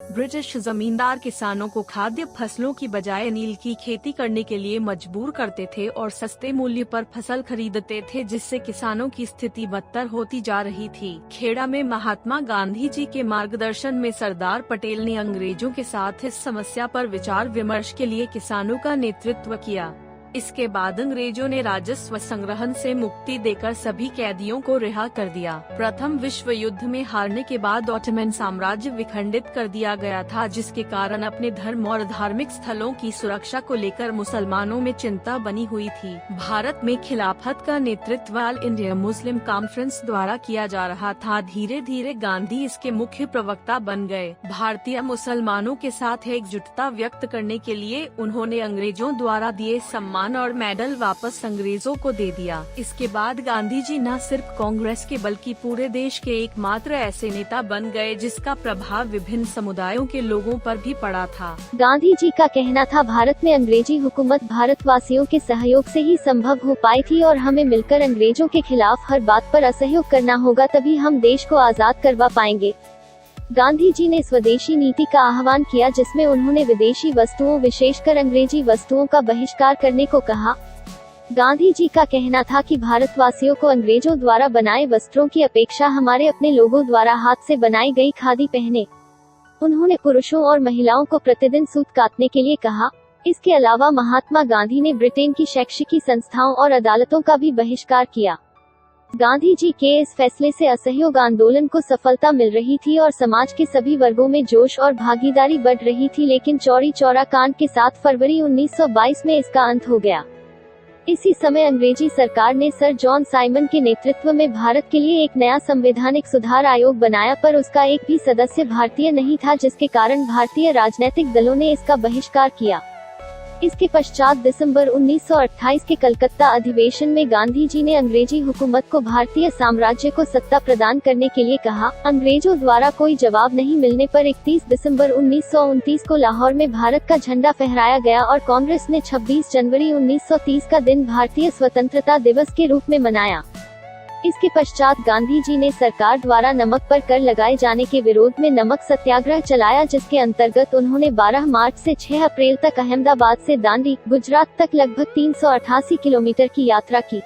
British जमींदार किसानों को खाद्य फसलों की बजाय नील की खेती करने के लिए मजबूर करते थे और सस्ते मूल्य पर फसल खरीदते थे, जिससे किसानों की स्थिति बदतर होती जा रही थी। खेड़ा में महात्मा गांधी जी के मार्गदर्शन में सरदार पटेल ने अंग्रेजों के साथ इस समस्या पर विचार विमर्श के लिए किसानों का नेतृत्व किया। इसके बाद अंग्रेजों ने राजस्व संग्रहण से मुक्ति देकर सभी कैदियों को रिहा कर दिया। प्रथम विश्व युद्ध में हारने के बाद ऑटोमन साम्राज्य विखंडित कर दिया गया था, जिसके कारण अपने धर्म और धार्मिक स्थलों की सुरक्षा को लेकर मुसलमानों में चिंता बनी हुई थी। भारत में खिलाफत का नेतृत्व ऑल इंडिया मुस्लिम कॉन्फ्रेंस द्वारा किया जा रहा था। धीरे धीरे गांधी इसके मुख्य प्रवक्ता बन गए। भारतीय मुसलमानों के साथ एकजुटता व्यक्त करने के लिए उन्होंने अंग्रेजों द्वारा दिए सम्मान और मेडल वापस अंग्रेजों को दे दिया। इसके बाद गांधी जी न सिर्फ कांग्रेस के बल्कि पूरे देश के एकमात्र ऐसे नेता बन गए जिसका प्रभाव विभिन्न समुदायों के लोगों पर भी पड़ा था। गांधी जी का कहना था, भारत में अंग्रेजी हुकूमत भारतवासियों के सहयोग से ही संभव हो पाई थी और हमें मिलकर अंग्रेजों के खिलाफ हर बात पर असहयोग करना होगा, तभी हम देश को आजाद करवा पाएंगे। गांधी जी ने स्वदेशी नीति का आह्वान किया, जिसमें उन्होंने विदेशी वस्तुओं विशेषकर अंग्रेजी वस्तुओं का बहिष्कार करने को कहा। गांधी जी का कहना था कि भारतवासियों को अंग्रेजों द्वारा बनाए वस्त्रों की अपेक्षा हमारे अपने लोगों द्वारा हाथ से बनाई गई खादी पहने। उन्होंने पुरुषों और महिलाओं को प्रतिदिन सूत काटने के लिए कहा। इसके अलावा महात्मा गांधी ने ब्रिटेन की शैक्षिकी संस्थाओं और अदालतों का भी बहिष्कार किया। गांधी जी के इस फैसले से असहयोग आंदोलन को सफलता मिल रही थी और समाज के सभी वर्गों में जोश और भागीदारी बढ़ रही थी, लेकिन चौरी चौरा कांड के साथ फरवरी 1922 में इसका अंत हो गया। इसी समय अंग्रेजी सरकार ने सर जॉन साइमन के नेतृत्व में भारत के लिए एक नया संवैधानिक सुधार आयोग बनाया, पर उसका एक भी सदस्य भारतीय नहीं था, जिसके कारण भारतीय राजनीतिक दलों ने इसका बहिष्कार किया। इसके पश्चात दिसंबर 1928 के कलकत्ता अधिवेशन में गांधी जी ने अंग्रेजी हुकूमत को भारतीय साम्राज्य को सत्ता प्रदान करने के लिए कहा। अंग्रेजों द्वारा कोई जवाब नहीं मिलने पर 31 दिसंबर 1929 को लाहौर में भारत का झंडा फहराया गया और कांग्रेस ने 26 जनवरी 1930 का दिन भारतीय स्वतंत्रता दिवस के रूप में मनाया। इसके पश्चात गांधी जी ने सरकार द्वारा नमक पर कर लगाए जाने के विरोध में नमक सत्याग्रह चलाया, जिसके अंतर्गत उन्होंने 12 मार्च से 6 अप्रैल तक अहमदाबाद से दांडी, गुजरात तक लगभग 388 किलोमीटर की यात्रा की।